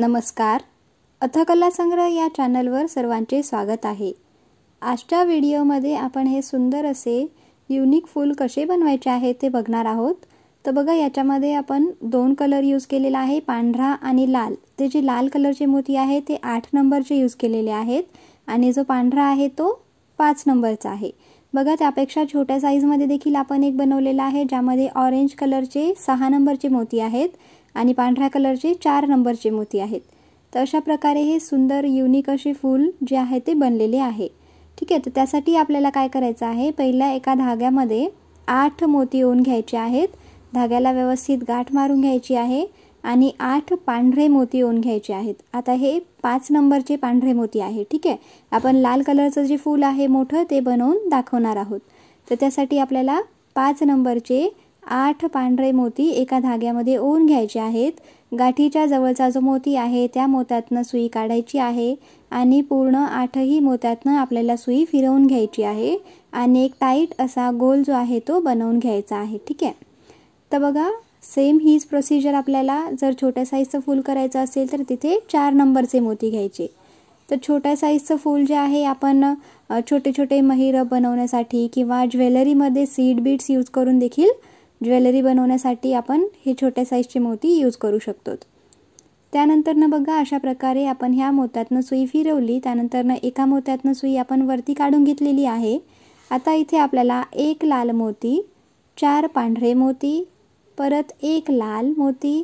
नमस्कार. अथकला संग्रह या चॅनलवर सर्वांचे स्वागत आहे. आजच्या व्हिडिओमध्ये आपण हे सुंदर असे युनिक फूल कसे बनवायचे आहे ते बघणार आहोत. तर बघा, याच्यामध्ये आपण दोन कलर यूज केलेला आहे, पांढरा आणि लाल. ते जे लाल कलरचे मोती आहे ते 8 नंबरचे यूज केलेले आहेत आणि जो पांढरा आहे तो 5 नंबरचा आहे. बघा, त्यापेक्षा छोट्या साईजमध्ये देखील आपण एक बनवलेला आहे ज्यामध्ये ऑरेंज कलरचे 6 नंबरचे मोती आहेत आणि पांढऱ्या कलरचे 4 नंबरचे मोती आहेत. तर अशा प्रकारे हे सुंदर युनिक असे फूल जे आहे ते बनलेले आहे. ठीक आहे. तर त्यासाठी आपल्याला काय करायचं आहे, पहिल्या एका धाग्यामध्ये 8 मोती ओवून घ्यायचे आहेत. धाग्याला व्यवस्थित गाठ मारून घ्यायची आहे आणि 8 पांढरे मोती ओवून घ्यायचे आहेत. आता हे 5 नंबरचे पांढरे मोती आहे. ठीक आहे. आपण लाल कलरचं जे फूल आहे मोठं ते बनवून दाखवणार आहोत. तर त्यासाठी आपल्याला 5 नंबरचे 8 पांढरे मोती एका धाग्यामध्ये ओवून घ्यायचे आहेत. गाठीच्या जवळचा जो मोती आहे त्या मोत्यातनं सुई काढायची आहे आणि पूर्ण 8ही मोत्यातनं आपल्याला सुई फिरवून घ्यायची आहे आणि एक टाईट असा गोल जो आहे तो बनवून घ्यायचा आहे. ठीक आहे. तर बघा, सेम हीच प्रोसिजर आपल्याला जर छोट्या साईजचं फूल करायचं असेल तर तिथे 4 नंबरचे मोती घ्यायचे. तर छोट्या साईजचं फूल जे आहे आपण छोटे छोटे महिरप बनवण्यासाठी किंवा ज्वेलरीमध्ये सीड बीड्स यूज करून देखील ज्वेलरी बनवण्यासाठी आपण हे छोट्या साईजचे मोती यूज करू शकतो. त्यानंतरनं बघा, अशा प्रकारे आपण ह्या मोत्यातनं सुई फिरवली. त्यानंतरनं एका मोत्यातनं सुई आपण वरती काढून घेतलेली आहे. आता इथे आपल्याला एक लाल मोती, 4 पांढरे मोती, परत एक लाल मोती,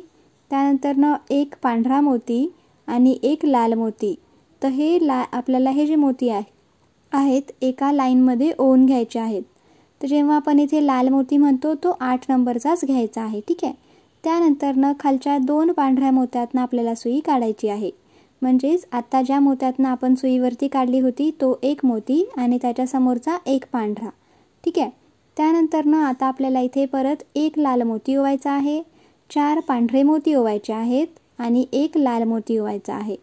त्यानंतरनं एक पांढरा मोती आणि एक लाल मोती. तर हे आपल्याला हे जे मोती आहेत एका लाईनमध्ये ओवून घ्यायचे आहेत. तर जेव्हा आपण इथे लाल मोती म्हणतो तो 8 नंबरचाच घ्यायचा आहे. ठीक आहे. त्यानंतरनं खालच्या 2 पांढऱ्या मोत्यातनं आपल्याला सुई काढायची आहे. म्हणजेच आता ज्या मोत्यातनं आपण सुईवरती काढली होती तो एक मोती आणि त्याच्यासमोरचा एक पांढरा. ठीक आहे. त्यानंतरनं आता आपल्याला इथे परत एक लाल मोती ओवायचा आहे, 4 पांढरे मोती ओवायचे आहेत आणि एक लाल मोती ओवायचा आहे.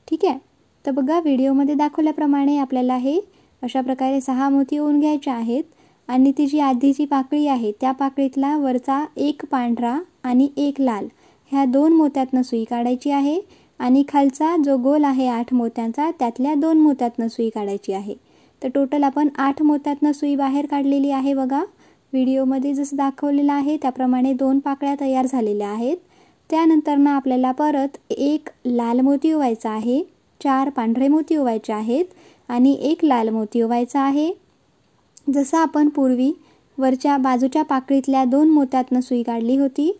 ठीक आहे. तर बघा, व्हिडिओमध्ये दाखवल्याप्रमाणे आपल्याला हे अशा प्रकारे 6 मोती ओवून घ्यायचे आहेत आणि ती जी आधीची पाकळी आहे त्या पाकळीतला वरचा एक पांढरा आणि एक लाल ह्या 2 मोत्यातनं सुई काढायची आहे आणि खालचा जो गोल आहे 8 मोत्यांचा त्यातल्या 2 मोत्यातनं सुई काढायची आहे. तर टोटल आपण 8 मोत्यातनं सुई बाहेर काढलेली आहे. बघा, व्हिडिओमध्ये जसं दाखवलेलं आहे त्याप्रमाणे 2 पाकळ्या तयार झालेल्या आहेत. त्यानंतरनं आपल्याला परत एक लाल मोती ओवायचा आहे, 4 पांढरे मोती ओवायचे आहेत आणि एक लाल मोती ओवायचा आहे. जसं आपण पूर्वी वरच्या बाजूच्या पाकळीतल्या 2 मोत्यातनं सुई काढली होती.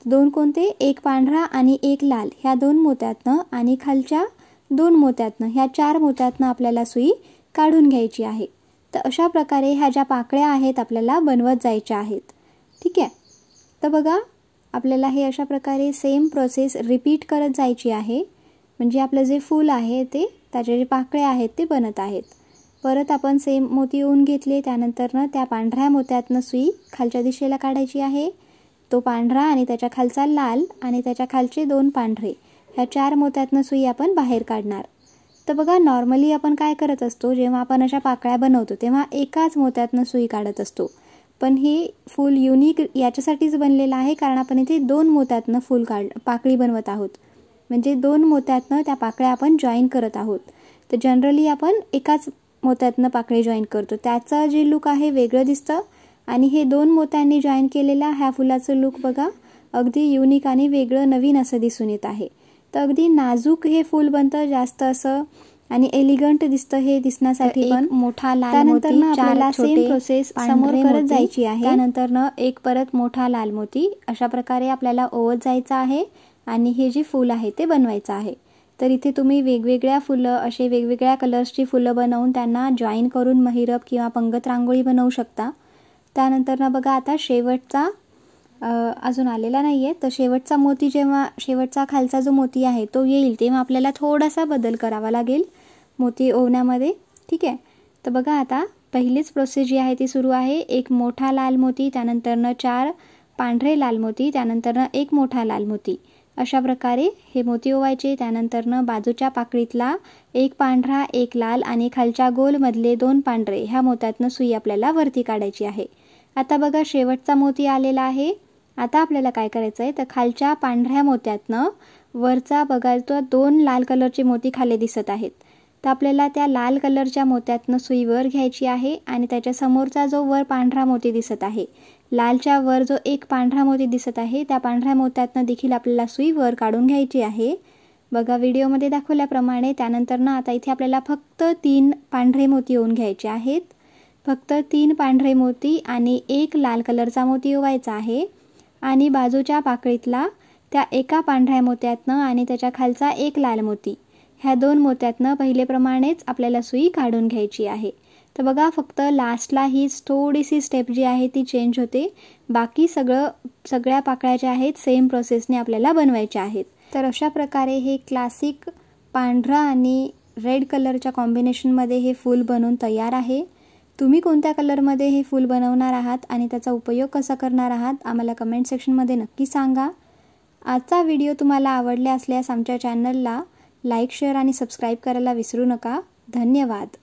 2 कोणते, एक पांढरा आणि एक लाल ह्या 2 मोत्यातनं आणि खालच्या 2 मोत्यातनं ह्या 4 मोत्यातनं आपल्याला सुई काढून घ्यायची आहे. तर अशा प्रकारे ह्या ज्या पाकळ्या आहेत आपल्याला बनवत जायच्या आहेत. ठीक आहे. तर बघा, आपल्याला हे अशा प्रकारे सेम प्रोसेस रिपीट करत जायची आहे. म्हणजे आपलं जे फूल आहे ते त्याच्या जे पाकळ्या आहेत ते बनत आहेत. परत आपण सेम मोती ओवून घेतले. त्यानंतरनं त्या पांढऱ्या मोत्यातनं सुई खालच्या दिशेला काढायची आहे. तो पांढरा आणि त्याच्या खालचा लाल आणि त्याच्या खालचे 2 पांढरे ह्या 4 मोत्यातनं सुई आपण बाहेर काढणार. तर बघा, नॉर्मली आपण काय करत असतो, जेव्हा आपण अशा पाकळ्या बनवतो तेव्हा एकाच मोत्यातनं सुई काढत असतो. पण हे फूल युनिक याच्यासाठीच बनलेलं आहे कारण आपण इथे 2 मोत्यातनं पाकळी बनवत आहोत. म्हणजे 2 मोत्यातनं त्या पाकळ्या आपण जॉईन करत आहोत. तर जनरली आपण एकाच मोत्यातनं पाकळी जॉईन करतो, त्याचं जे लुक आहे वेगळं दिसतं आणि हे 2 मोत्यांनी जॉईन केलेल्या ह्या फुलाचं लुक बघा अगदी युनिक आणि वेगळं नवीन असं दिसून येत आहे. तर अगदी नाजूक हे फूल बनतं, जास्त असं आणि एलिगंट दिसतं हे दिसण्यासाठी. पण मोठा लाल मोती, आपल्याला सेम प्रोसेस समोर करत जायची आहे. त्यानंतरनं एक परत मोठा लाल मोती अशा प्रकारे आपल्याला ओवत जायचं आहे आणि हे जे फूल आहे ते बनवायचं आहे. तर इथे तुम्ही वेगवेगळ्या फुलं असे वेगवेगळ्या कलर्सची फुलं बनवून त्यांना जॉईन करून महिरप किंवा पंगत रांगोळी बनवू शकता. त्यानंतरनं बघा, आता शेवटचा अजून आलेला नाही आहे. तर शेवटचा मोती, जेव्हा शेवटचा खालचा जो मोती आहे तो येईल तेव्हा आपल्याला थोडासा बदल करावा लागेल मोती ओवण्यामध्ये. ठीक आहे. तर बघा, आता पहिलीच प्रोसेस जी आहे ती सुरू आहे. एक मोठा लाल मोती, त्यानंतरनं 4 पांढरे लाल मोती, त्यानंतरनं एक मोठा लाल मोती अशा प्रकारे हे मोती ओवायचे. त्यानंतरनं बाजूच्या पाकळीतला एक पांढरा, एक लाल आणि खालच्या गोलमधले 2 पांढरे ह्या मोत्यातनं सुई आपल्याला वरती काढायची आहे. आता बघा, शेवटचा मोती आलेला आहे. आता आपल्याला काय करायचं आहे, तर खालच्या पांढऱ्या मोत्यातनं वरचा बघाल तर 2 लाल कलरचे मोती खाली दिसत आहेत. तर आपल्याला त्या लाल कलरच्या मोत्यातनं सुई वर घ्यायची आहे आणि त्याच्या समोरचा जो वर पांढरा मोती दिसत आहे, लालच्या वर जो एक पांढरा मोती दिसत आहे, त्या पांढऱ्या मोत्यातनं देखील आपल्याला सुई वर काढून घ्यायची आहे. बघा व्हिडिओमध्ये दाखवल्याप्रमाणे. त्यानंतर ना आता इथे आपल्याला फक्त 3 पांढरे मोती ओवून घ्यायचे आहेत. फक्त 3 पांढरे मोती आणि 1 लाल कलरचा मोती ओवायचा आहे आणि बाजूच्या पाकळीतला त्या एका पांढऱ्या मोत्यातनं आणि त्याच्या खालचा 1 लाल मोती, ह्या 2 मोत्यातनं पहिलेप्रमाणेच आपल्याला सुई काढून घ्यायची आहे. तर बघा फक्त लास्टला ही थोडीशी स्टेप जी आहे ती चेंज होते. बाकी सगळ्या पाकळ्या ज्या आहेत सेम प्रोसेसने आपल्याला बनवायच्या आहेत. तर अशा प्रकारे हे क्लासिक पांढरा आणि रेड कलरच्या कॉम्बिनेशनमध्ये हे फूल बनवून तयार आहे. तुम्ही कोणत्या कलरमध्ये हे फूल बनवणार आहात आणि त्याचा उपयोग कसा करणार आहात आम्हाला कमेंट सेक्शनमध्ये नक्की सांगा. आजचा व्हिडिओ तुम्हाला आवडला असल्यास आमच्या चॅनलला लाईक, शेअर आणि सबस्क्राईब करायला विसरू नका. धन्यवाद.